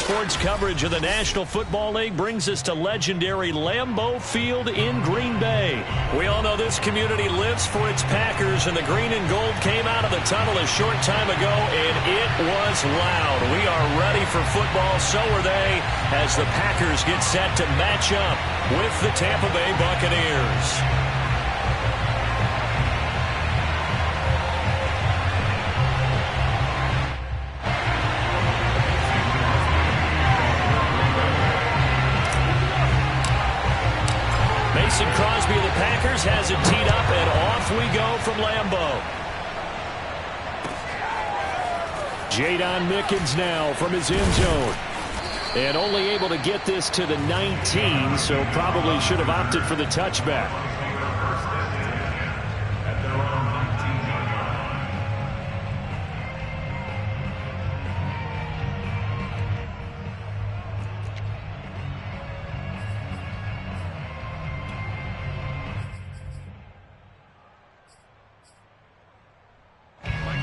Sports coverage of the National Football League brings us to legendary Lambeau Field in Green Bay. We all know this community lives for its Packers, and the green and gold came out of the tunnel a short time ago, and it was loud. We are ready for football, so are they, as the Packers get set to match up with the Tampa Bay Buccaneers. Mason Crosby of the Packers has it teed up, and off we go from Lambeau. Jadon Mickens now from his end zone. And only able to get this to the 19, so probably should have opted for the touchback.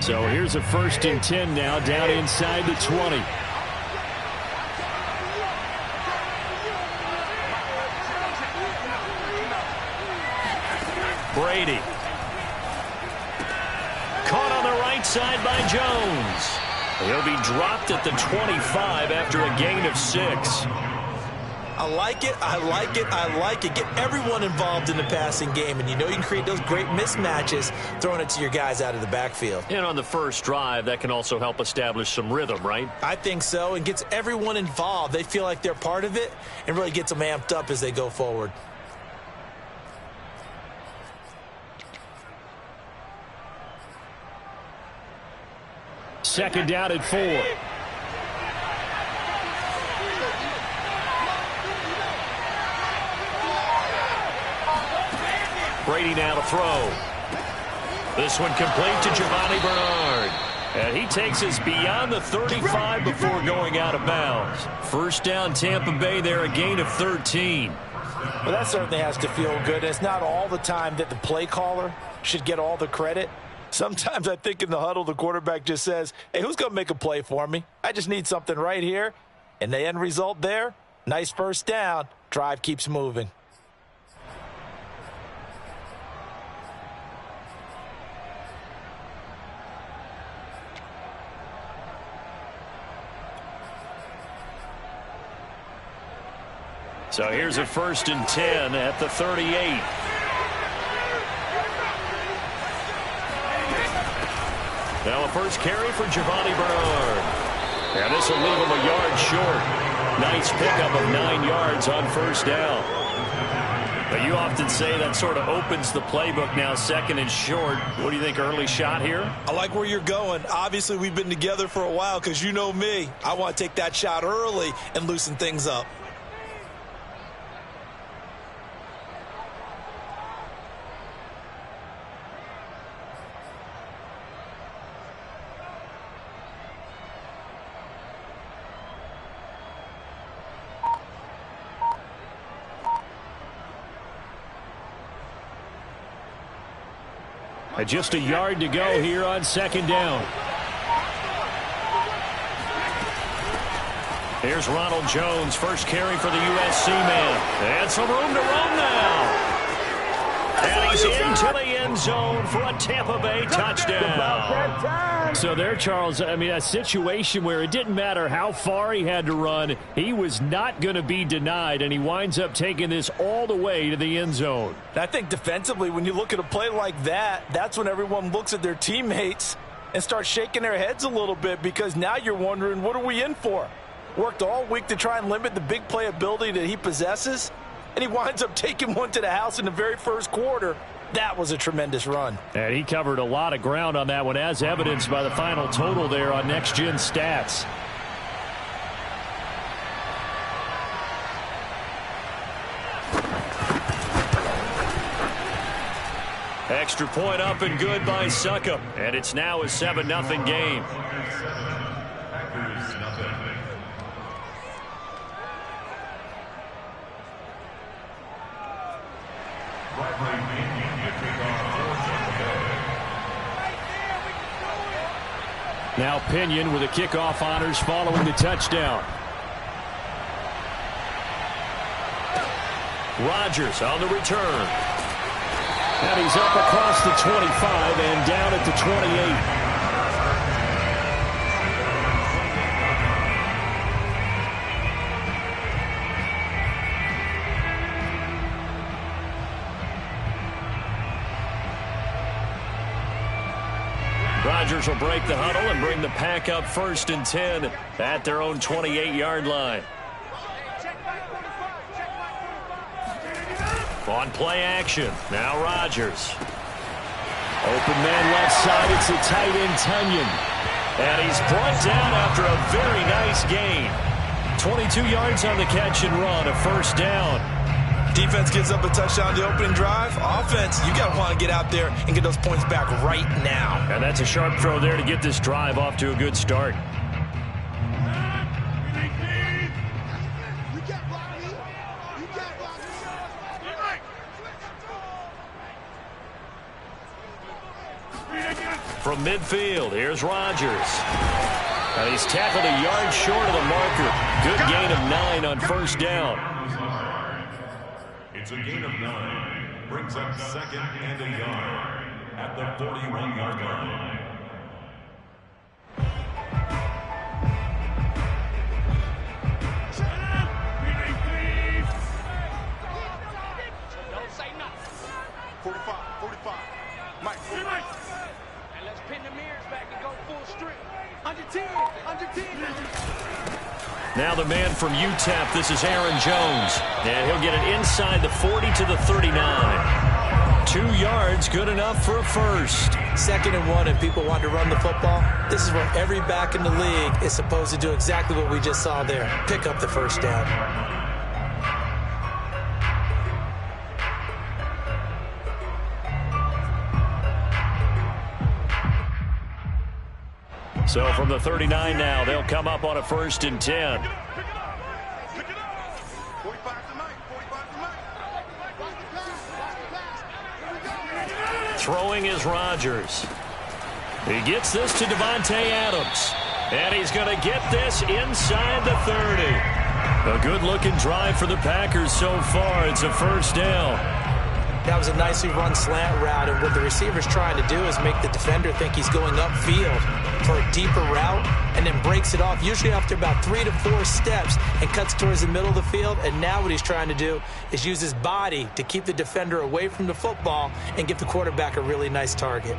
So here's a 1st and 10 now, down inside the 20. Brady. Caught on the right side by Jones. He'll be dropped at the 25 after a gain of 6. I like it, I like it, I like it. Get everyone involved in the passing game, and you know you can create those great mismatches throwing it to your guys out of the backfield. And on the first drive, that can also help establish some rhythm, right? I think so, and gets everyone involved. They feel like they're part of it and really gets them amped up as they go forward. Second down at 4. Brady now to throw. This one complete to Giovanni Bernard. And he takes us beyond the 35 before going out of bounds. First down Tampa Bay there, a gain of 13. Well, that certainly has to feel good. It's not all the time that the play caller should get all the credit. Sometimes I think in the huddle, the quarterback just says, hey, who's going to make a play for me? I just need something right here. And the end result there, nice first down. Drive keeps moving. So here's a 1st and 10 at the 38. Now a first carry for Giovanni Bernard. And this will leave him a yard short. Nice pickup of 9 yards on first down. But you often say that sort of opens the playbook now, 2nd and short. What do you think, early shot here? I like where you're going. Obviously, we've been together for a while because you know me. I want to take that shot early and loosen things up. Just a yard to go here on 2nd down. Here's Ronald Jones, first carry for the USC man. And some room to run now. And he's into the end zone for a Tampa Bay touchdown. So there, Charles, I mean, a situation where it didn't matter how far he had to run. He was not going to be denied, and he winds up taking this all the way to the end zone. I think defensively, when you look at a play like that, that's when everyone looks at their teammates and starts shaking their heads a little bit, because now you're wondering, what are we in for? Worked all week to try and limit the big playability that he possesses, and he winds up taking one to the house in the very first quarter. That was a tremendous run. And he covered a lot of ground on that one, as evidenced by the final total there on Next Gen Stats. Extra point up and good by Succop. And it's now a 7-0 game. Now Pinion with the kickoff honors following the touchdown. Rodgers on the return. And he's up across the 25 and down at the 28. Rodgers will break the huddle and bring the pack up 1st and 10 at their own 28-yard line. On play action, now Rodgers. Open man left side, it's a tight end Tunyon. And he's brought down after a very nice gain. 22 yards on the catch and run, a 1st down. Defense gives up a touchdown the opening drive. Offense, you got to want to get out there and get those points back right now. And that's a sharp throw there to get this drive off to a good start. From midfield, here's Rodgers. And he's tackled a yard short of the marker. Good gain of 9 on 1st down. It's a gain of 9. Brings up 2nd and a yard at the 41-yard line. Don't say nothing. 45. Mike. And let's pin the mirrors back and go full strip. Under 10. Now the man from UTEP, this is Aaron Jones. And he'll get it inside the 40 to the 39. 2 yards, good enough for a 1st. 2nd and 1 and people want to run the football. This is where every back in the league is supposed to do exactly what we just saw there. Pick up the 1st down. So from the 39 now, they'll come up on a 1st and 10. Throwing is Rodgers. He gets this to Davante Adams. And he's going to get this inside the 30. A good-looking drive for the Packers so far. It's a 1st down. That was a nicely run slant route, and what the receiver's trying to do is make the defender think he's going upfield for a deeper route and then breaks it off, usually after about 3 to 4 steps, and cuts towards the middle of the field. And now what he's trying to do is use his body to keep the defender away from the football and give the quarterback a really nice target.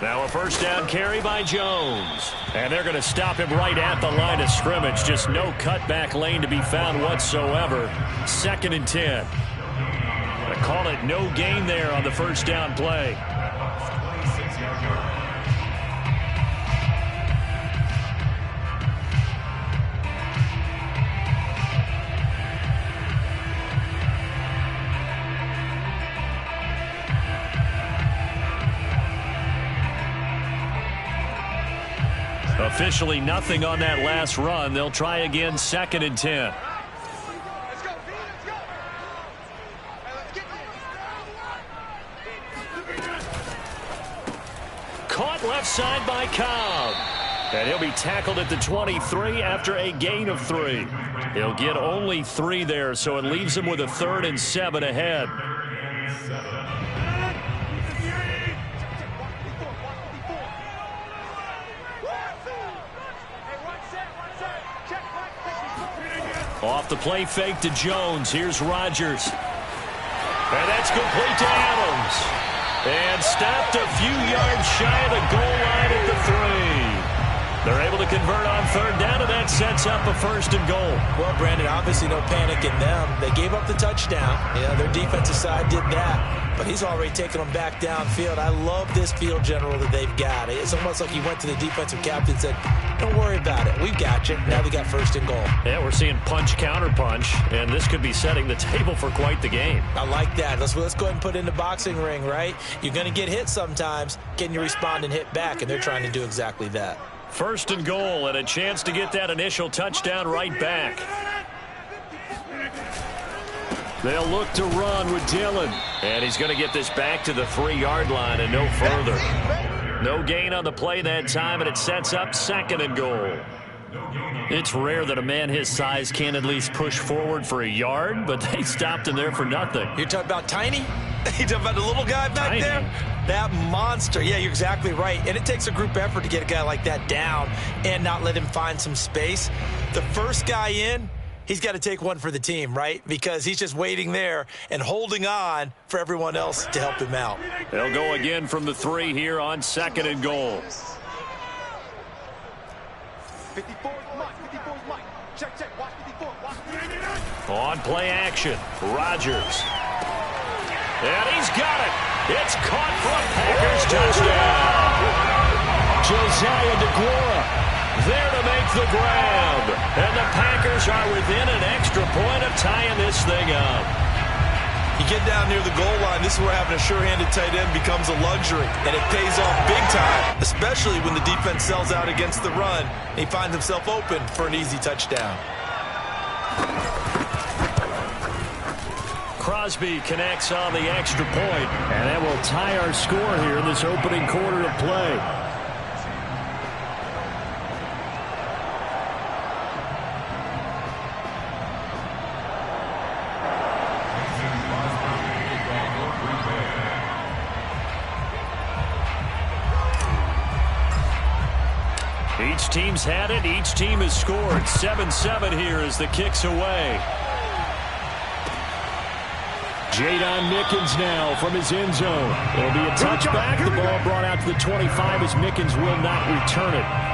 Now a 1st down carry by Jones. And they're going to stop him right at the line of scrimmage. Just no cutback lane to be found whatsoever. 2nd and 10. They call it no gain there on the 1st down play. Officially nothing on that last run. They'll try again, 2nd and 10. Caught left side by Cobb. And he'll be tackled at the 23 after a gain of 3. He'll get only 3 there, so it leaves him with a 3rd and 7 ahead. Off the play fake to Jones. Here's Rodgers. And that's complete to Adams. And stopped a few yards shy of the goal line at the 3. They're able to convert on 3rd down, and that sets up a 1st and goal. Well, Brandon, obviously no panic in them. They gave up the touchdown. Yeah, their defensive side did that. But he's already taken them back downfield. I love this field general that they've got. It's almost like he went to the defensive captain and said, don't worry about it. We've got you. Now they got 1st and goal. Yeah, we're seeing punch, counter punch, and this could be setting the table for quite the game. I like that. Let's go ahead and put it in the boxing ring, right? You're going to get hit sometimes. Can you respond and hit back? And they're trying to do exactly that. 1st and goal, and a chance to get that initial touchdown right back. They'll look to run with Dillon. And he's going to get this back to the 3-yard line and no further. No gain on the play that time, and it sets up 2nd and goal. It's rare that a man his size can at least push forward for a yard, but they stopped him there for nothing. You're talking about Tiny? You're talking about the little guy back there? That monster. Yeah, you're exactly right. And it takes a group effort to get a guy like that down and not let him find some space. The first guy in, he's got to take one for the team, right? Because he's just waiting there and holding on for everyone else to help him out. They'll go again from the 3 here on 2nd and goal. 54 is Mike. 54 is Mike. Check, check. Watch 54. Watch 54. On play action, Rodgers. And he's got it. It's caught for a Packers touchdown. Josiah DeGuara there to make the grab. And the Packers are within an extra point of tying this thing up. You get down near the goal line, this is where having a sure-handed tight end becomes a luxury, and it pays off big time, especially when the defense sells out against the run, and he finds himself open for an easy touchdown. Crosby connects on the extra point, and that will tie our score here in this opening quarter of play. Each team's had it. Each team has scored. 7-7 here as the kick's away. Jadon Mickens now from his end zone. It'll be a touchback. The ball brought out to the 25 as Mickens will not return it.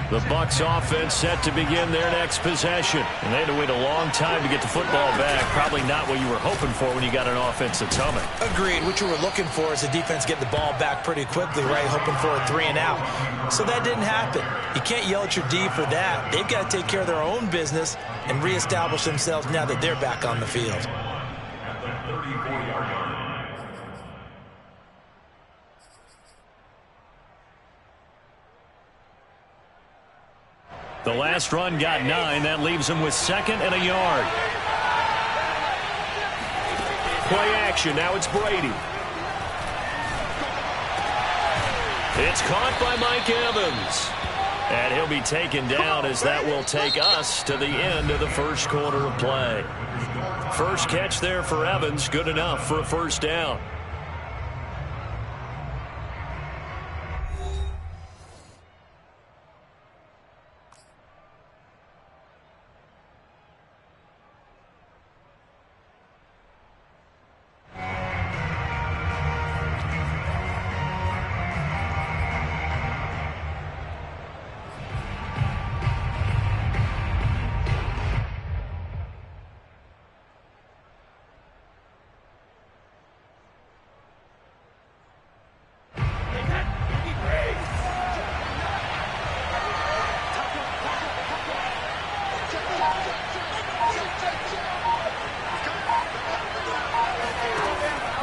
The Bucs offense set to begin their next possession. And they had to wait a long time to get the football back. Probably not what you were hoping for when you got an offense that's humming. Agreed. What you were looking for is the defense getting the ball back pretty quickly, right? Hoping for a 3 and out. So that didn't happen. You can't yell at your D for that. They've got to take care of their own business and reestablish themselves now that they're back on the field. At the 34-yard line. The last run got 9. That leaves them with 2nd and a yard. Play action. Now it's Brady. It's caught by Mike Evans. And he'll be taken down as that will take us to the end of the first quarter of play. First catch there for Evans. Good enough for a first down.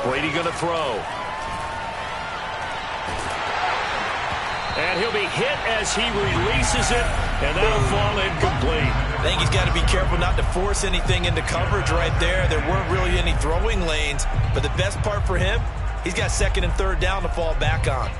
Brady going to throw. And he'll be hit as he releases it, and that'll fall incomplete. I think he's got to be careful not to force anything into coverage right there. There weren't really any throwing lanes, but the best part for him, he's got 2nd and 3rd down to fall back on.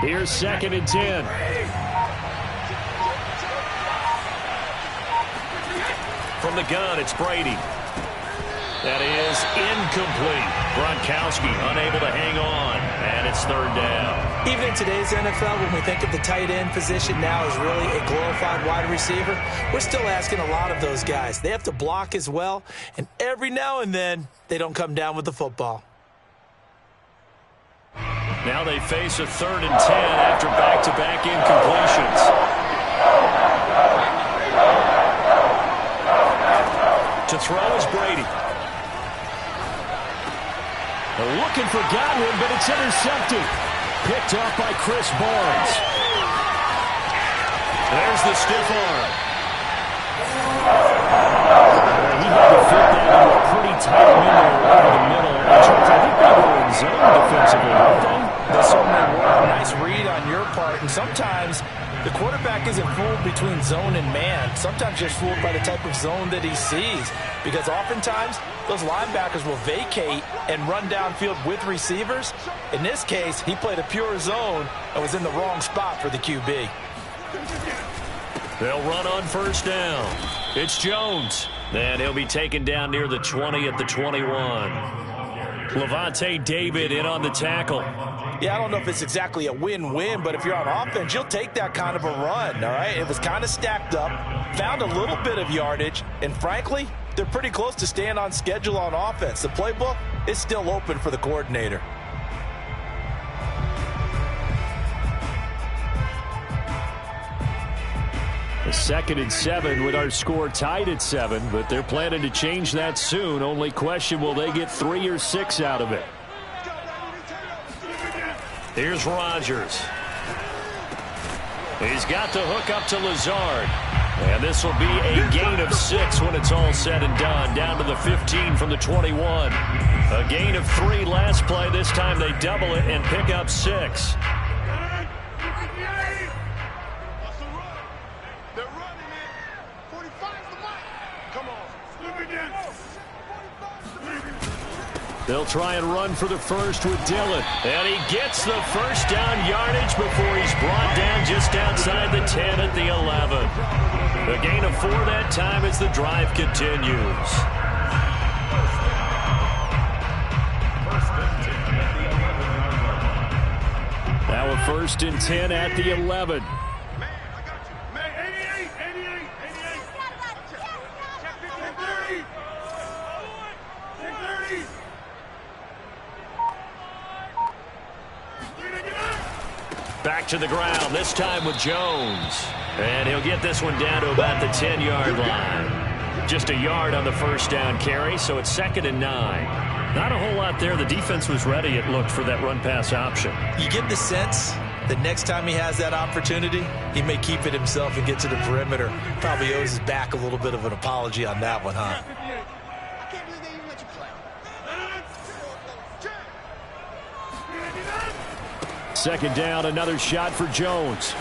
Here's 2nd and 10. From the gun, it's Brady. That is incomplete. Gronkowski unable to hang on, and it's 3rd down. Even in today's NFL, when we think of the tight end position now as really a glorified wide receiver, we're still asking a lot of those guys. They have to block as well, and every now and then, they don't come down with the football. Now they face a 3rd and 10 after back-to-back incompletions. To throw is Brady. They're looking for Godwin, but it's intercepted. Picked off by Chris Barnes. There's the stiff arm. He had to fit that into a pretty tight window over the middle. I think they were in zone defensively, aren't they? They certainly were. A nice read on your part. And sometimes the quarterback isn't fooled between zone and man. Sometimes just fooled by the type of zone that he sees. Because oftentimes, those linebackers will vacate and run downfield with receivers. In this case, he played a pure zone and was in the wrong spot for the QB. They'll run on 1st down. It's Jones. And he'll be taken down near the 20 at the 21. Lavonte David in on the tackle. Yeah, I don't know if it's exactly a win-win, but if you're on offense, you'll take that kind of a run, all right? It was kind of stacked up, found a little bit of yardage, and frankly, they're pretty close to staying on schedule on offense. The playbook is still open for the coordinator. A 2nd and 7 with our score tied at 7, but they're planning to change that soon. Only question, will they get 3 or 6 out of it? Here's Rodgers. He's got the hook up to Lazard. And this will be a gain of 6 when it's all said and done. Down to the 15 from the 21. A gain of 3 last play. This time they double it and pick up 6. They'll try and run for the first with Dillon. And he gets the first down yardage before he's brought down just outside the 10 at the 11. A gain of 4 that time as the drive continues. Now a 1st and 10 at the 11. Back to the ground, this time with Jones. And he'll get this one down to about the 10-yard line. Just a yard on the first down carry, so it's 2nd and 9. Not a whole lot there. The defense was ready, it looked, for that run-pass option. You get the sense that next time he has that opportunity, he may keep it himself and get to the perimeter. Probably owes his back a little bit of an apology on that one, huh? 2nd down, another shot for Jones.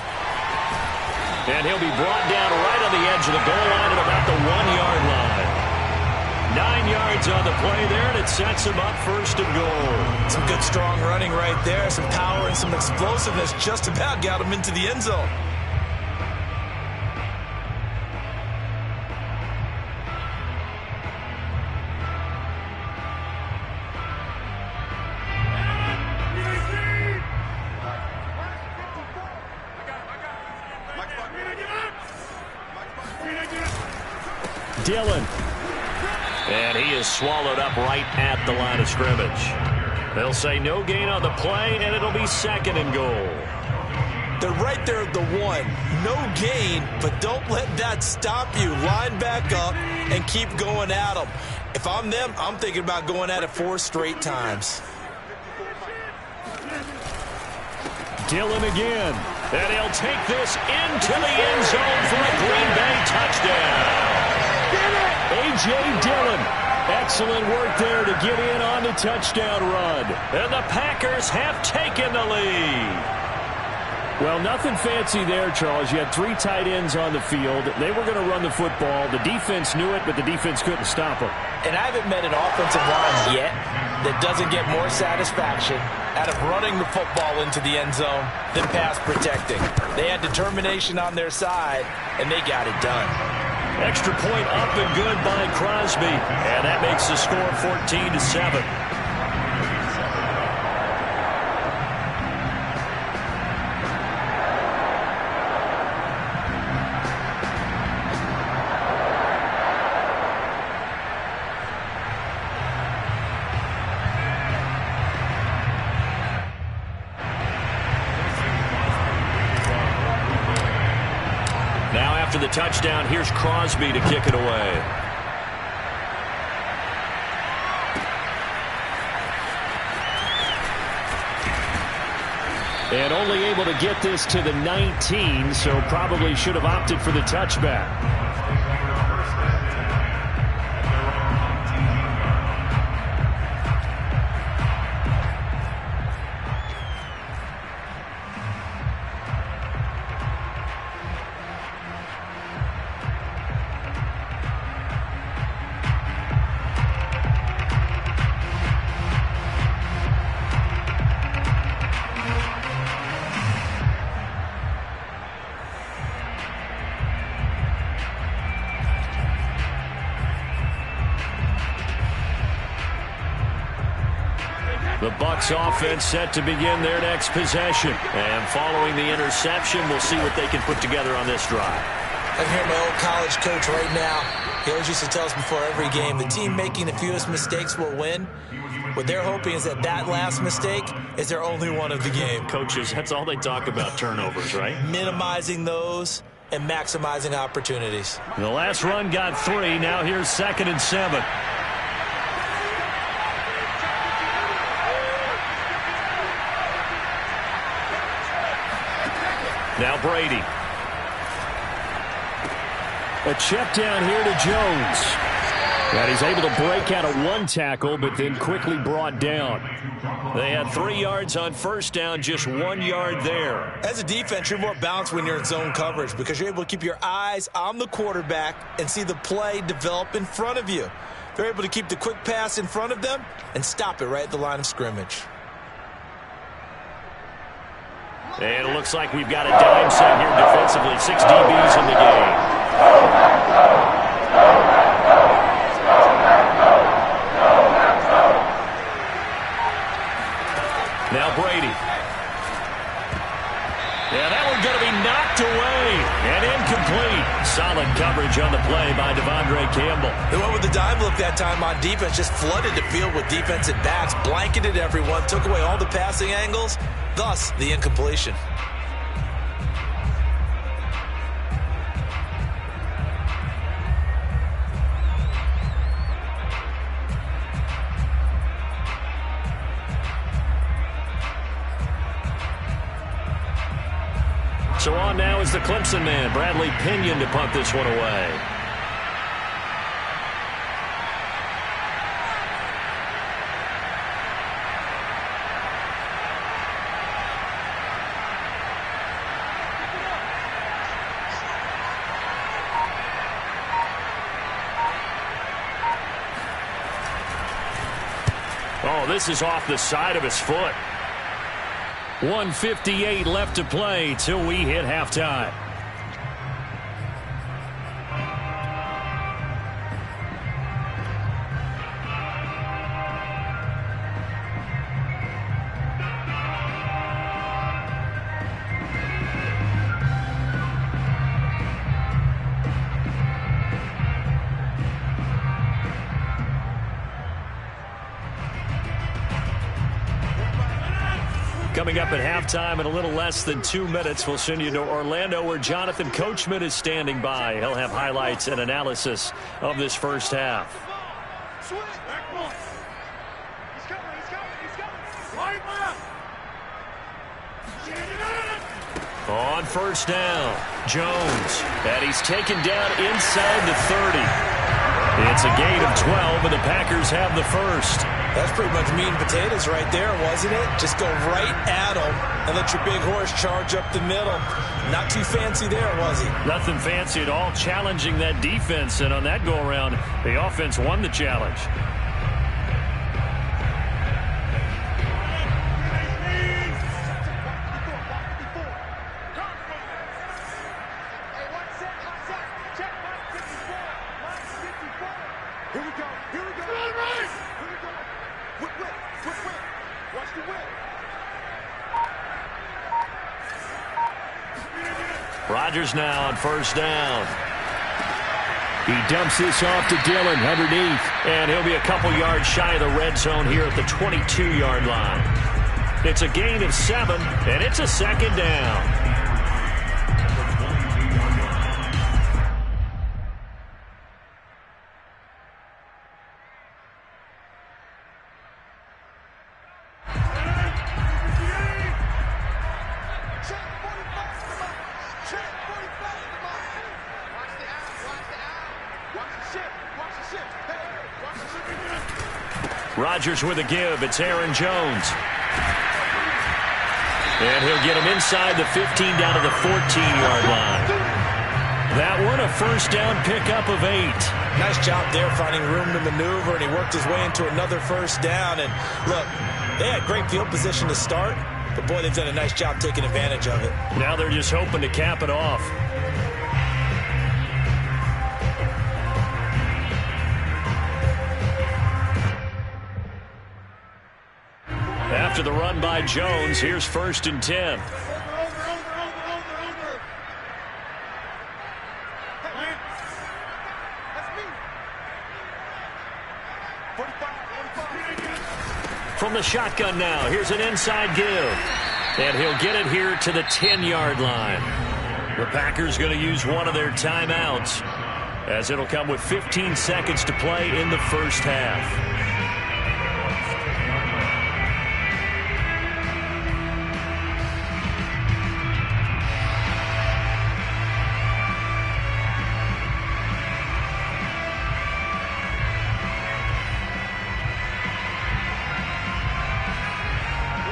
And he'll be brought down right on the edge of the goal line at about the 1-yard line. 9 yards on the play there, and it sets him up 1st and goal. Some good strong running right there, some power and some explosiveness just about got him into the end zone. Dillon. And he is swallowed up right at the line of scrimmage. They'll say no gain on the play, and it'll be 2nd and goal. They're right there at the 1. No gain, but don't let that stop you. Line back up and keep going at them. If I'm them, I'm thinking about going at it 4 straight times. Dillon again. And he'll take this into the end zone for a Green Bay touchdown. A.J. Dillon, excellent work there to get in on the touchdown run. And the Packers have taken the lead. Well, nothing fancy there, Charles. You had 3 tight ends on the field. They were going to run the football. The defense knew it, but the defense couldn't stop them. And I haven't met an offensive line yet that doesn't get more satisfaction out of running the football into the end zone than pass protecting. They had determination on their side, and they got it done. Extra point up and good by Crosby. And that makes the score 14-7. after the touchdown. Here's Crosby to kick it away. And only able to get this to the 19, so probably should have opted for the touchback. The Bucs offense set to begin their next possession. And following the interception, we'll see what they can put together on this drive. I hear my old college coach right now. He always used to tell us before every game, the team making the fewest mistakes will win. What they're hoping is that last mistake is their only one of the game. Coaches, that's all they talk about, turnovers, right? Minimizing those and maximizing opportunities. The last run got 3. Now here's 2nd and 7. Now Brady. A check down here to Jones. And he's able to break out of 1 tackle, but then quickly brought down. They had 3 yards on first down, just 1 yard there. As a defense, you're more balanced when you're in zone coverage because you're able to keep your eyes on the quarterback and see the play develop in front of you. They're able to keep the quick pass in front of them and stop it right at the line of scrimmage. And it looks like we've got a dime set here defensively. 6 DBs in the game. Now Brady. Yeah, that one's going to be knocked away and incomplete. Solid coverage on the play by Devondre Campbell. They went with the dime look that time on defense, just flooded the field with defensive backs, blanketed everyone, took away all the passing angles, thus the incompletion. So on now is the Clemson man, Bradley Pinion, to punt this one away. Oh, this is off the side of his foot. 1:58 left to play till we hit halftime. Coming up at halftime in a little less than 2 minutes, we'll send you to Orlando where Jonathan Coachman is standing by. He'll have highlights and analysis of this first half. On first down, Jones. And he's taken down inside the 30. It's a gain of 12, and the Packers have the first. That's pretty much meat and potatoes right there, wasn't it? Just go right at him and let your big horse charge up the middle. Not too fancy there, was he? Nothing fancy at all, challenging that defense. And on that go-around, the offense won the challenge. Rodgers now on first down. He dumps this off to Dillon underneath, and he'll be a couple yards shy of the red zone here at the 22-yard line. It's a gain of 7, and it's a second down. Rodgers with a give. It's Aaron Jones. And he'll get him inside the 15 down to the 14-yard line. That one, a first down pickup of 8. Nice job there finding room to maneuver, and he worked his way into another first down. And look, they had great field position to start, but boy, they've done a nice job taking advantage of it. Now they're just hoping to cap it off. After the run by Jones, here's 1st and 10. From the shotgun now, here's an inside give. And he'll get it here to the 10-yard line. The Packers going to use one of their timeouts, as it'll come with 15 seconds to play in the first half.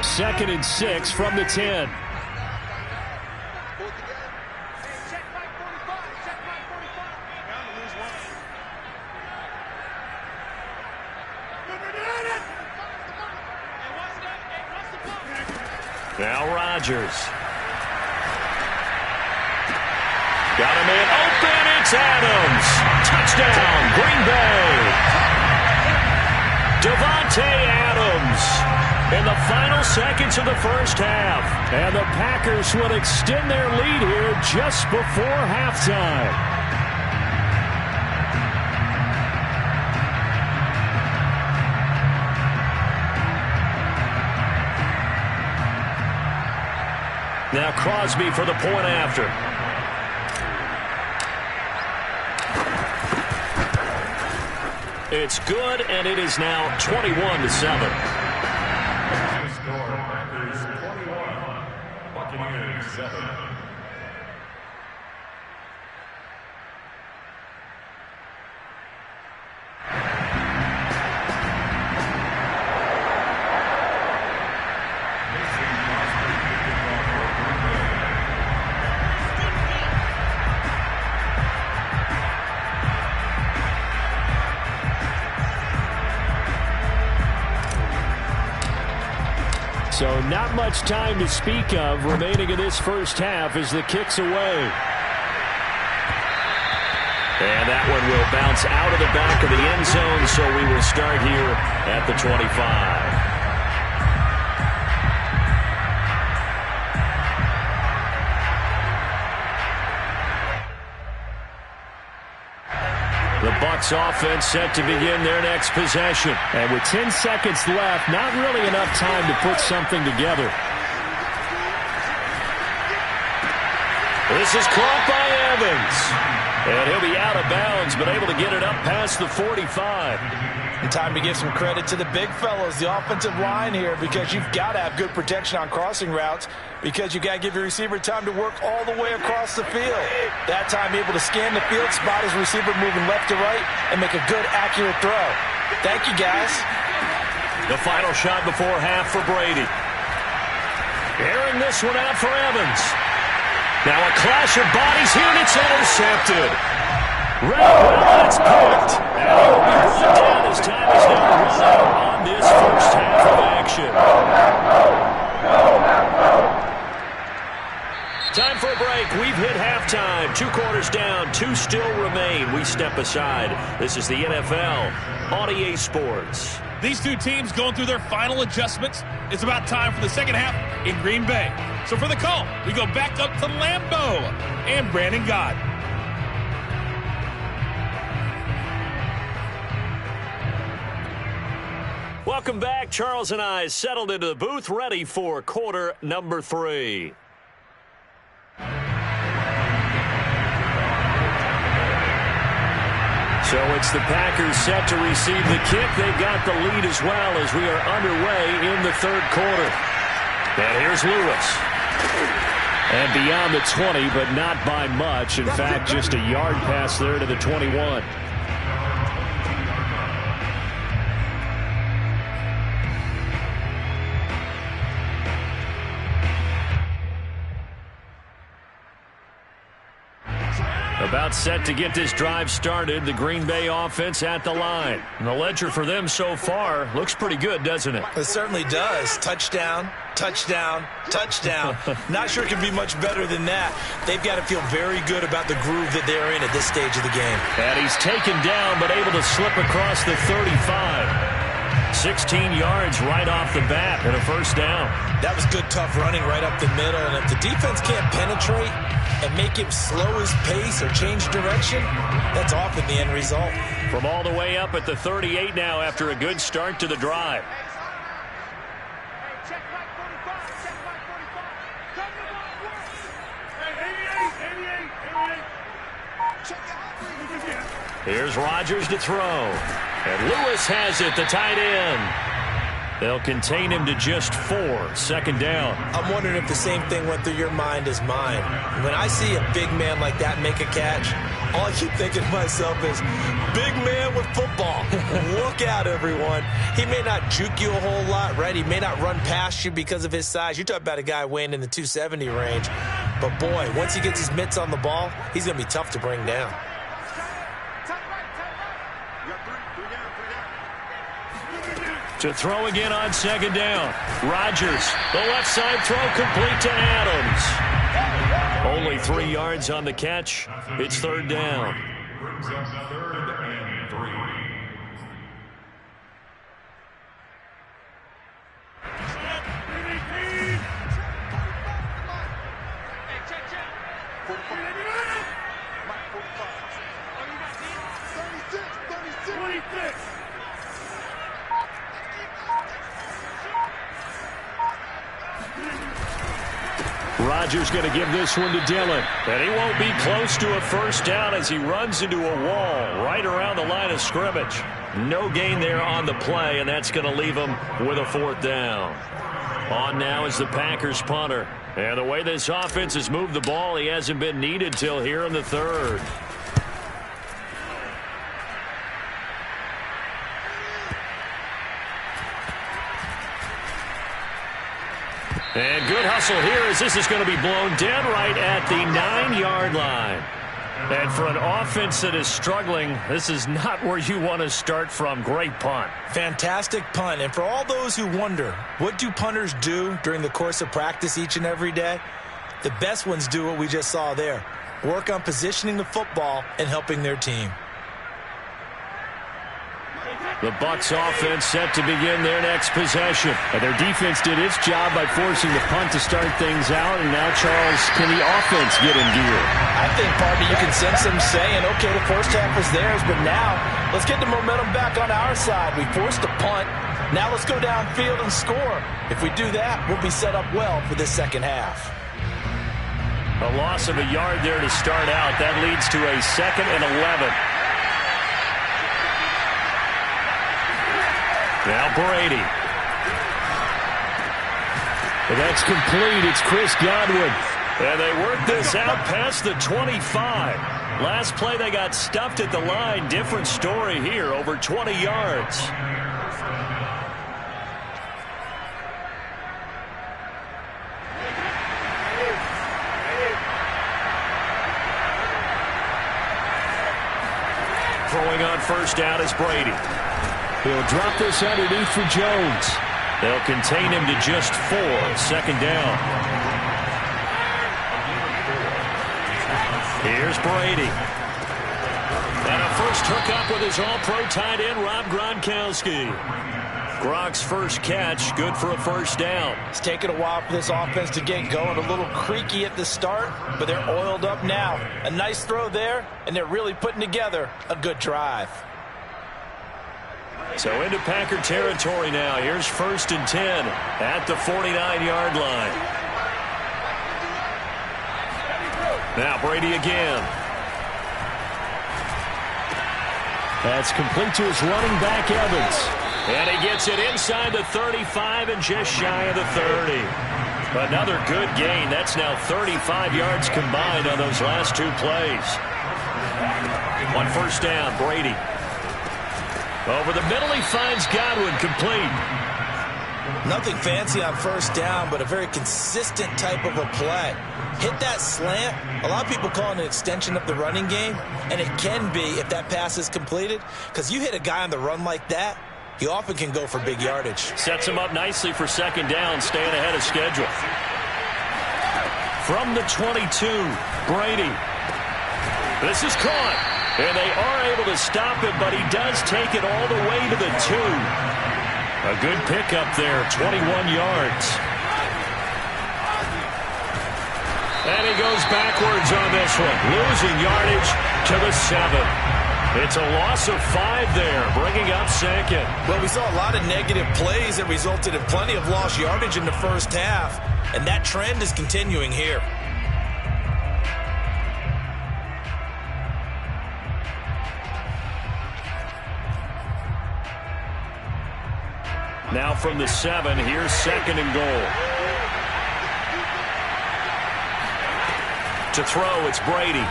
Second and 6 from the 10. Now Rodgers. Got a man open. It's Adams. Touchdown, Green Bay. Davante Adams. In the final seconds of the first half. And the Packers will extend their lead here just before halftime. Now Crosby for the point after. It's good, and it is now 21-7. Packers 21, Buccaneers 7. So not much time to speak of remaining in this first half as the kick's away. And that one will bounce out of the back of the end zone, so we will start here at the 25. The Bucs offense set to begin their next possession. And with 10 seconds left, not really enough time to put something together. This is caught by Evans. And he'll be out of bounds, but able to get it up past the 45. And time to give some credit to the big fellows, the offensive line here, because you've got to have good protection on crossing routes, because you got to give your receiver time to work all the way across the field. That time able to scan the field, spot his receiver moving left to right, and make a good, accurate throw. Thank you, guys. The final shot before half for Brady. Airing this one out for Evans. Now a clash of bodies here, and it's intercepted. Well, it's picked. And he will be brought down as time is now run out on this first half of action. Time for a break. We've hit halftime. 2 quarters down, 2 still remain. We step aside. This is the NFL on EA Sports. These two teams going through their final adjustments. It's about time for the second half in Green Bay. So for the call, we go back up to Lambeau and Brandon Gott. Welcome back. Charles and I settled into the booth, ready for quarter number 3. So it's the Packers set to receive the kick. They've got the lead as well as we are underway in the third quarter. And here's Lewis. And beyond the 20, but not by much. In fact, just a yard pass there to the 21. About set to get this drive started. The Green Bay offense at the line. And the ledger for them so far looks pretty good, doesn't it? It certainly does. Touchdown, touchdown, touchdown. Not sure it can be much better than that. They've got to feel very good about the groove that they're in at this stage of the game. And he's taken down but able to slip across the 35. 16 yards right off the bat and a first down. That was good, tough running right up the middle. And if the defense can't penetrate and make him slow his pace or change direction, that's often the end result. From all the way up at the 38 now after a good start to the drive. Here's Rodgers to throw. And Lewis has it, the tight end. They'll contain him to just 4. Second down. I'm wondering if the same thing went through your mind as mine. When I see a big man like that make a catch, all I keep thinking to myself is, big man with football. Look out, everyone. He may not juke you a whole lot, right? He may not run past you because of his size. You're talking about a guy weighing in the 270 range. But, boy, once he gets his mitts on the ball, he's going to be tough to bring down. To throw again on second down. Rodgers, the left side throw complete to Adams. Only 3 yards on the catch. It's third down. Brings up 3rd and 3. Rodgers going to give this one to Dillon. And he won't be close to a first down as he runs into a wall right around the line of scrimmage. No gain there on the play, and that's going to leave him with a 4th down. On now is the Packers punter. And the way this offense has moved the ball, he hasn't been needed till here in the 3rd. And good hustle here as this is going to be blown dead right at the 9-yard line. And for an offense that is struggling, this is not where you want to start from. Great punt. Fantastic punt. And for all those who wonder, what do punters do during the course of practice each and every day? The best ones do what we just saw there. Work on positioning the football and helping their team. The Bucs offense set to begin their next possession. And their defense did its job by forcing the punt to start things out. And now, Charles, can the offense get in gear? I think, partner, you can sense them saying, okay, the first half was theirs, but now let's get the momentum back on our side. We forced a punt. Now let's go downfield and score. If we do that, we'll be set up well for this second half. A loss of a yard there to start out. That leads to a 2nd and 11. Now Brady. Well, that's complete. It's Chris Godwin. And they work this out past the 25. Last play they got stuffed at the line. Different story here. Over 20 yards. Throwing on first down is Brady. He'll drop this underneath for Jones. They'll contain him to just 4. Second down. Here's Brady. And a first hookup with his all-pro tight end, Rob Gronkowski. Gronk's first catch, good for a first down. It's taken a while for this offense to get going. A little creaky at the start, but they're oiled up now. A nice throw there, and they're really putting together a good drive. So into Packer territory now. Here's 1st and 10 at the 49-yard line. Now Brady again. That's complete to his running back, Evans. And he gets it inside the 35 and just shy of the 30. Another good gain. That's now 35 yards combined on those last 2 plays. On first down, Brady. Over the middle, he finds Godwin complete. Nothing fancy on first down, but a very consistent type of a play. Hit that slant. A lot of people call it an extension of the running game, and it can be if that pass is completed, because you hit a guy on the run like that, he often can go for big yardage. Sets him up nicely for second down, staying ahead of schedule. From the 22, Brady. This is caught, and they are able to stop him, but he does take it all the way to the 2. A good pickup there, 21 yards. And he goes backwards on this one, losing yardage to the 7. It's a loss of 5 there, bringing up second. Well, we saw a lot of negative plays that resulted in plenty of lost yardage in the first half, and that trend is continuing here. Now from the 7, here's second and goal. To throw, it's Brady.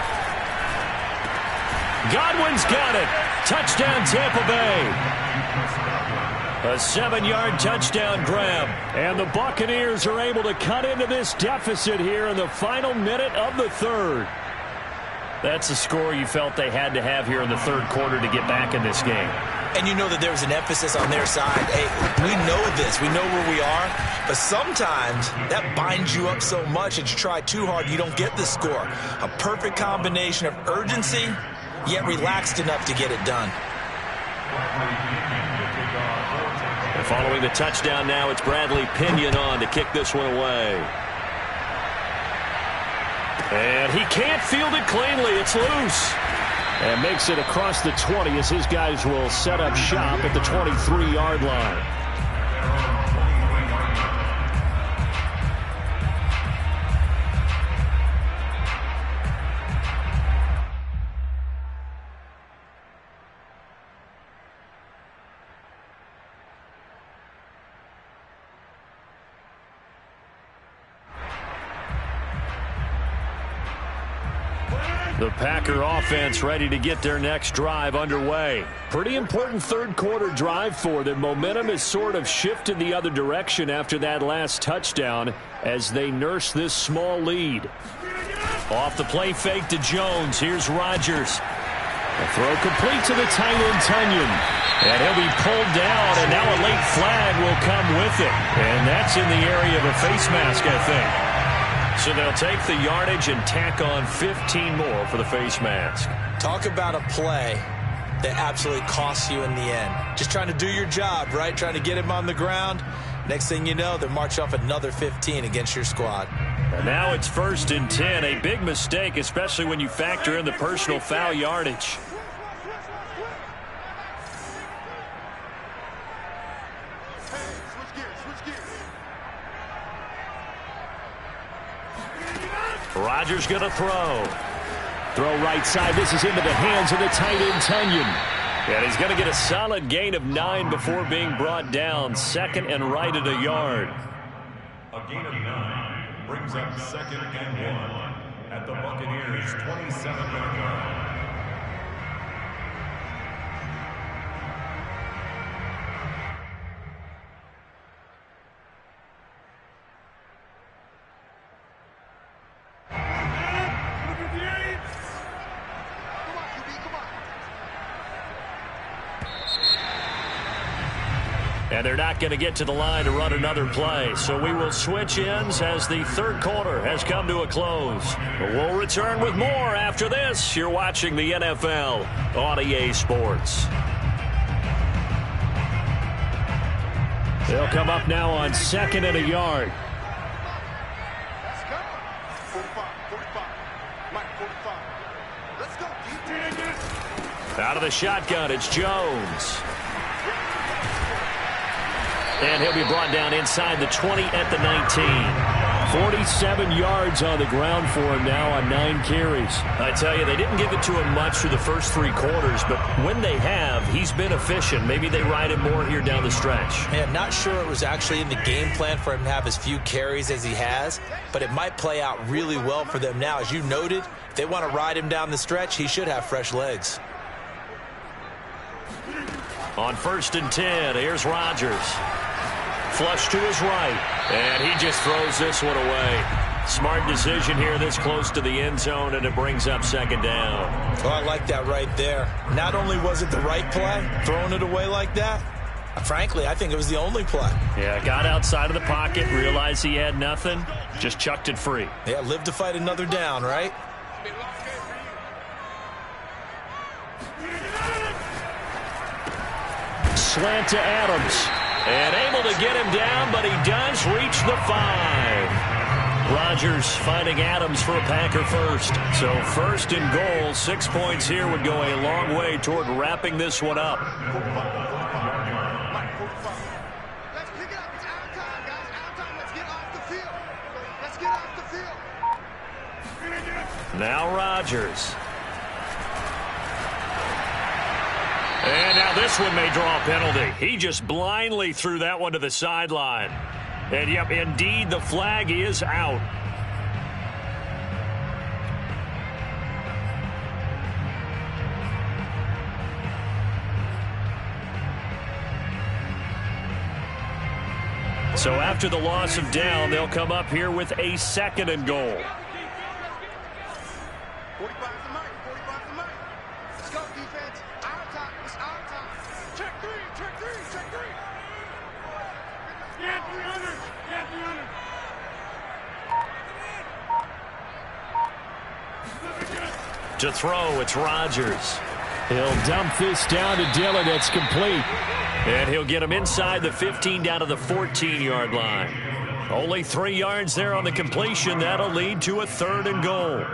Godwin's got it. Touchdown, Tampa Bay. A 7-yard touchdown grab. And the Buccaneers are able to cut into this deficit here in the final minute of the third. That's a score you felt they had to have here in the third quarter to get back in this game. And you know that there was an emphasis on their side. Hey, we know this. We know where we are. But sometimes that binds you up so much that you try too hard, you don't get the score. A perfect combination of urgency, yet relaxed enough to get it done. And following the touchdown now, it's Bradley Pinion on to kick this one away. And he can't field it cleanly. It's loose. And makes it across the 20 as his guys will set up shop at the 23-yard line. The Packer offense ready to get their next drive underway. Pretty important third quarter drive for them. Momentum has sort of shifted the other direction after that last touchdown as they nurse this small lead. Off the play fake to Jones. Here's Rodgers. A throw complete to the tight end Tunyon. And he'll be pulled down, and now a late flag will come with it. And that's in the area of a face mask, I think. So they'll take the yardage and tack on 15 more for the face mask. Talk about a play that absolutely costs you in the end. Just trying to do your job, right? Trying to get him on the ground. Next thing you know, they'll march off another 15 against your squad. And now it's 1st and 10. A big mistake, especially when you factor in the personal foul yardage. Rodgers going to throw. Throw right side. This is into the hands of the tight end Tunyon. And he's going to get a solid gain of 9 before being brought down. Second and right at a yard. A gain of 9 brings up 2nd and 1 at the Buccaneers' 27-yard line. And they're not going to get to the line to run another play. So we will switch ends as the third quarter has come to a close. But we'll return with more after this. You're watching the NFL on EA Sports. They'll come up now on 2nd and a yard. Let's go. 45. Mike, 45. Let's go. Out of the shotgun, it's Jones. And he'll be brought down inside the 20 at the 19. 47 yards on the ground for him now on 9 carries. I tell you, they didn't give it to him much through the first 3 quarters, but when they have, he's been efficient. Maybe they ride him more here down the stretch. Hey, I'm not sure it was actually in the game plan for him to have as few carries as he has, but it might play out really well for them now. As you noted, if they want to ride him down the stretch, he should have fresh legs. On 1st and 10, here's Rodgers. flush to his right. And he just throws this one away. Smart decision here this close to the end zone, and it brings up second down. Oh, I like that right there. Not only was it the right play, throwing it away like that, frankly, I think it was the only play. Yeah, got outside of the pocket, realized he had nothing, just chucked it free. Yeah, live to fight another down, right? Slant to Adams. And able to get him down, but he does reach the 5. Rodgers finding Adams for a Packer first. So first and goal, 6 points here would go a long way toward wrapping this one up. Let's pick it up. It's out of time, guys. Out of time. Let's get off the field. Let's get off the field. Now Rodgers. And now this one may draw a penalty. He just blindly threw that one to the sideline. And, yep, indeed, the flag is out. So after the loss of down, they'll come up here with a second and goal. 45 to Mike. 45 to Mike. Let's go, defense. Out of time. It's out of time. Check three. Check three. Check three. Yeah, 300. Yeah, 300. To throw, it's Rodgers. He'll dump this down to Dillon. It's complete. And he'll get him inside the 15 down to the 14-yard line. Only 3 yards there on the completion. That'll lead to a third and goal.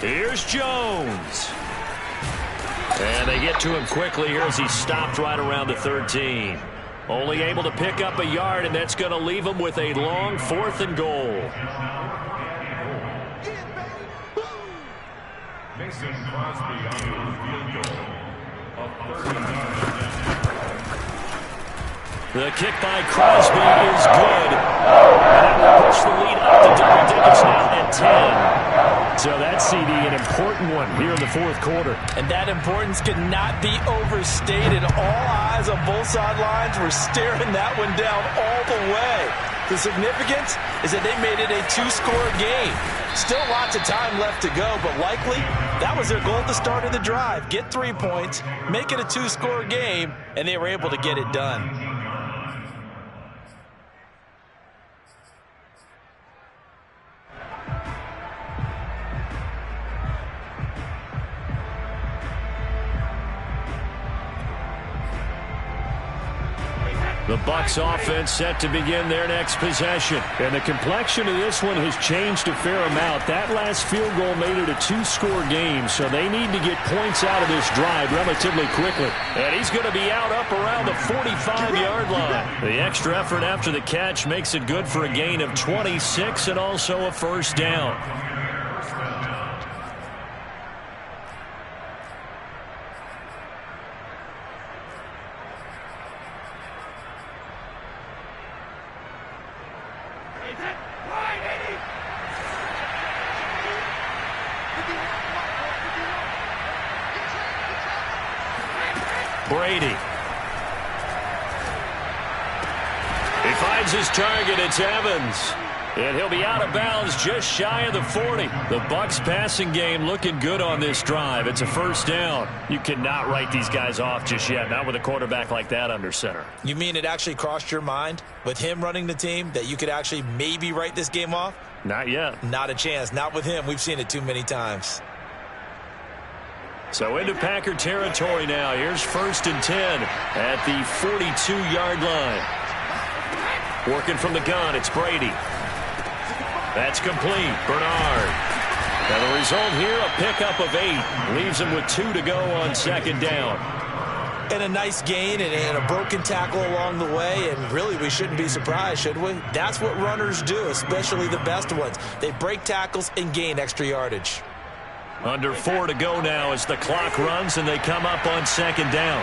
Here's Jones. And they get to him quickly here as he stopped right around the 13. Only able to pick up a yard, and that's going to leave him with a long 4th and goal. Mason Crosby on the field goal of 39. The kick by Crosby is good. And that will push the lead up to double digits now at 10. So that's, CD, an important one here in the 4th quarter. And that importance cannot be overstated. All eyes on both sidelines were staring that one down all the way. The significance is that they made it a 2-score game. Still lots of time left to go, but likely that was their goal at the start of the drive. Get 3 points, make it a 2-score game, and they were able to get it done. The Bucs offense set to begin their next possession. And the complexion of this one has changed a fair amount. That last field goal made it a 2-score game, so they need to get points out of this drive relatively quickly. And he's going to be out up around the 45-yard line. The extra effort after the catch makes it good for a gain of 26 and also a first down. Brady. He finds his target. It's Evans. And he'll be out of bounds just shy of the 40. The Bucs passing game looking good on this drive. It's a first down. You cannot write these guys off just yet, not with a quarterback like that under center. You mean it actually crossed your mind with him running the team that you could actually maybe write this game off? Not yet. Not a chance. Not with him. We've seen it too many times. So into Packer territory now. Here's 1st and 10 at the 42-yard line. Working from the gun, it's Brady. That's complete. Bernard. Now the result here, a pickup of 8. Leaves him with 2 to go on second down. And a nice gain and a broken tackle along the way, and really we shouldn't be surprised, should we? That's what runners do, especially the best ones. They break tackles and gain extra yardage. Under 4 to go now as the clock runs and they come up on second down.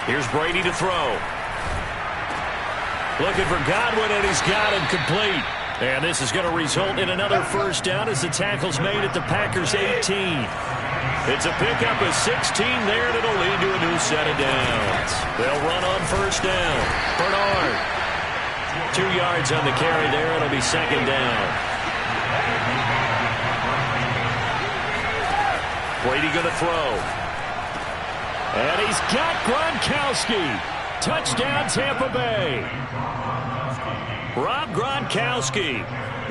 Here's Brady to throw. Looking for Godwin, and he's got him complete. And this is going to result in another first down as the tackle's made at the Packers' 18. It's a pickup of 16 there, and it'll lead to a new set of downs. They'll run on first down. Bernard. 2 yards on the carry there. It'll be second down. Brady going to throw. And he's got Gronkowski. Touchdown, Tampa Bay. Rob Gronkowski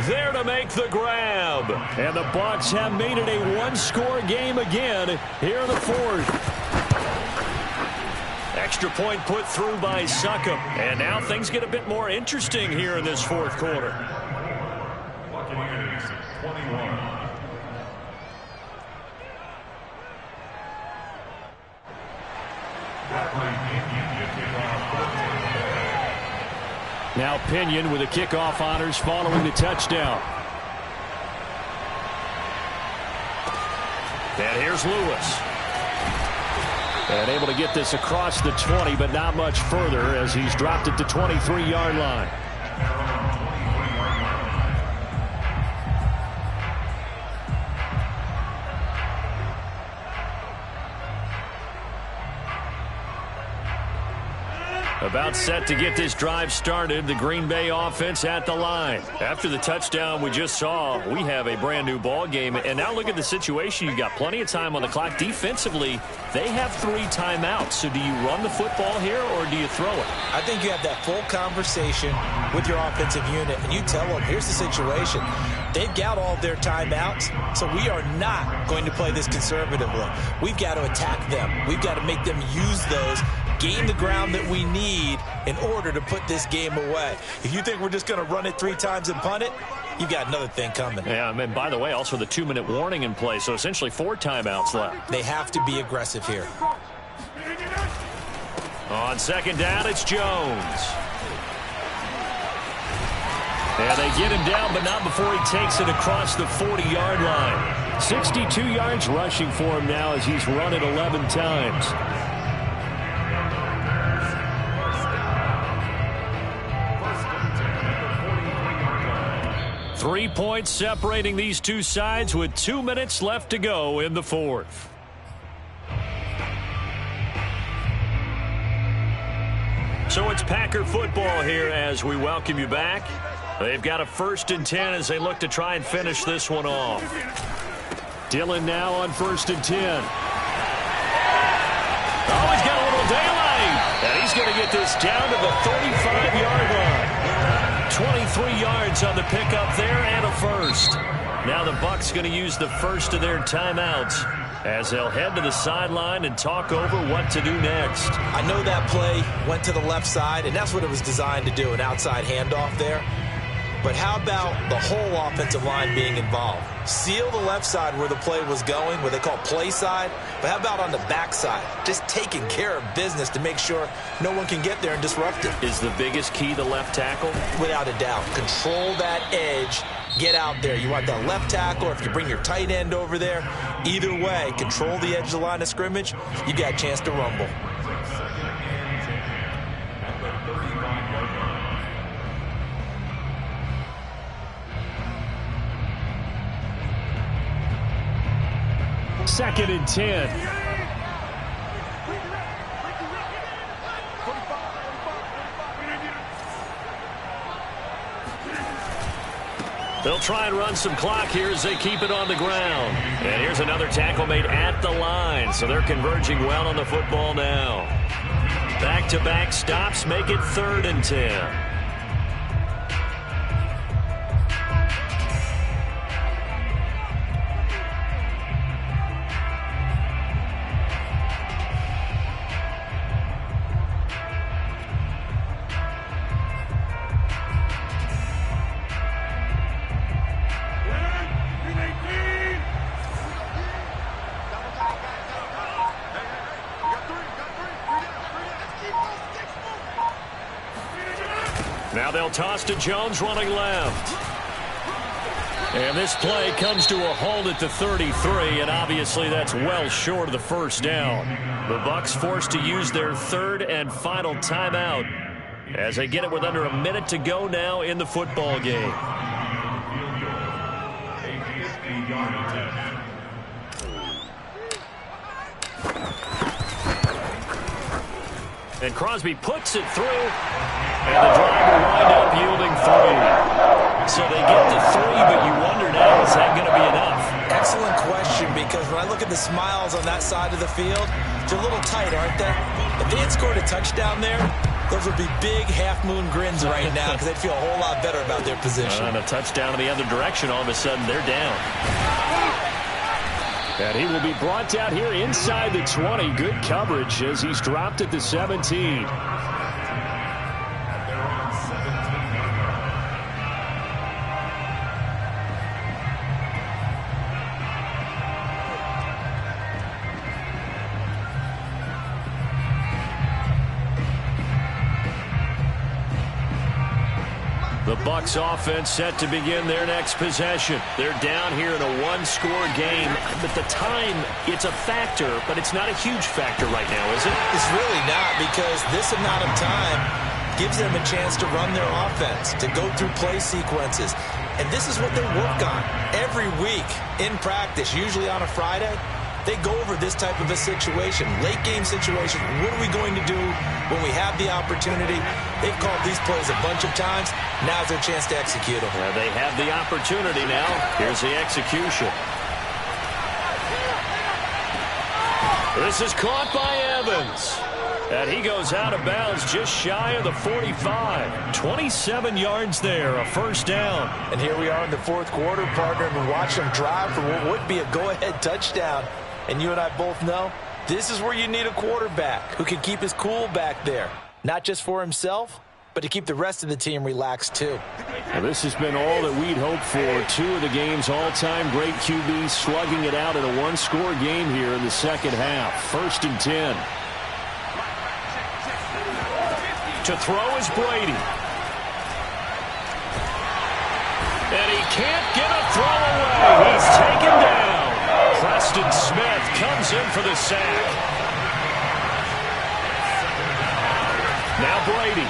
there to make the grab. And the Bucs have made it a one-score game again here in the fourth. Extra point put through by Succop. And now things get a bit more interesting here in this fourth quarter. Buccaneers 21. Now Pinion with the kickoff honors following the touchdown. And here's Lewis. And able to get this across the 20, but not much further as he's dropped it to 23-yard line. About set to get this drive started. The Green Bay offense at the line. After the touchdown we just saw, we have a brand new ball game. And now look at the situation. You've got plenty of time on the clock. Defensively, they have 3 timeouts. So do you run the football here or do you throw it? I think you have that full conversation with your offensive unit, and you tell them, here's the situation. They've got all their timeouts, so we are not going to play this conservatively. We've got to attack them. We've got to make them use those, gain the ground that we need in order to put this game away. If you think we're just going to run it 3 times and punt it, you've got another thing coming. Yeah, and by the way, also the 2-minute warning in play, so essentially 4 timeouts left. They have to be aggressive here. On second down, it's Jones. And they get him down, but not before he takes it across the 40-yard line. 62 yards rushing for him now as he's run it 11 times. Three points separating these two sides with 2 minutes left to go in the fourth. So it's Packer football here as we welcome you back. They've got a 1st and 10 as they look to try and finish this one off. Dillon now on 1st and 10. Oh, he's got a little daylight. And he's going to get this down to the 35-yard line. 23 yards on the pickup there and a first. Now the Bucs going to use the first of their timeouts as they'll head to the sideline and talk over what to do next. I know that play went to the left side, and that's what it was designed to do, an outside handoff there. But how about the whole offensive line being involved? Seal the left side where the play was going, what they call play side. But how about on the back side? Just taking care of business to make sure no one can get there and disrupt it. Is the biggest key the left tackle? Without a doubt. Control that edge. Get out there. You want that left tackle, or if you bring your tight end over there, either way, control the edge of the line of scrimmage, you got a chance to rumble. Second and 10. They'll try and run some clock here as they keep it on the ground. And here's another tackle made at the line, so they're converging well on the football now. Back-to-back stops make it 3rd and 10. Now they'll toss to Jones running left. And this play comes to a halt at the 33, and obviously that's well short of the first down. The Bucs forced to use their third and final timeout as they get it with under a minute to go now in the football game. And Crosby puts it through, and the drive will wind up yielding 3. So they get to 3, but you wonder now, is that going to be enough? Excellent question, because when I look at the smiles on that side of the field, they're a little tight, aren't they? If they had scored a touchdown there, those would be big half-moon grins right now because they'd feel a whole lot better about their position. And a touchdown in the other direction, all of a sudden they're down. And he will be brought down here inside the 20. Good coverage as he's dropped at the 17. The Bucs offense set to begin their next possession. They're down here in a one-score game. But the time, it's a factor, but it's not a huge factor right now, is it? It's really not, because this amount of time gives them a chance to run their offense, to go through play sequences. And this is what they work on every week in practice, usually on a Friday. They go over this type of a situation, late-game situation. What are we going to do when we have the opportunity? They've called these plays a bunch of times. Now's their chance to execute them. They have the opportunity now. Here's the execution. This is caught by Evans. And he goes out of bounds just shy of the 45. 27 yards there, a first down. And here we are in the fourth quarter, partner, and we watch them drive for what would be a go-ahead touchdown. And you and I both know this is where you need a quarterback who can keep his cool back there. Not just for himself, but to keep the rest of the team relaxed too. Now, this has been all that we'd hoped for. Two of the game's all-time great QBs slugging it out in a one-score game here in the second half. 1st and 10. To throw is Brady. And he can't get a throw away. He's taken down. Preston Smith comes in for the sack. Now Brady.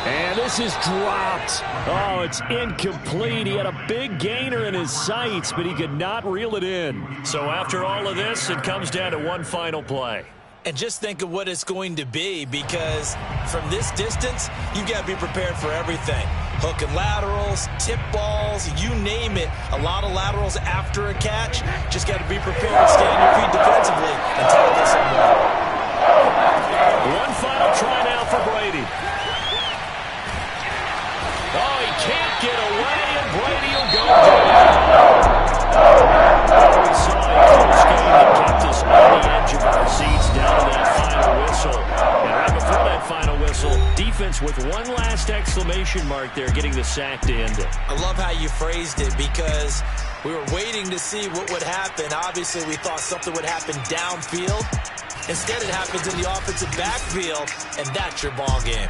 And this is dropped. Oh, it's incomplete. He had a big gainer in his sights, but he could not reel it in. So after all of this, it comes down to one final play. And just think of what it's going to be, because from this distance, you've got to be prepared for everything. Hook and laterals, tip balls, you name it. A lot of laterals after a catch. Just got to be prepared, stay on your feet defensively, and tackle someone. One final try now for Brady. Oh, he can't get away, and Brady will go down. We saw a close game that kept us on the edge of our seats down to that final whistle. And right before that final whistle, defense with one last exclamation mark there, getting the sack to end it. I love how you phrased it, because we were waiting to see what would happen. Obviously, we thought something would happen downfield. Instead, it happens in the offensive backfield, and that's your ball game.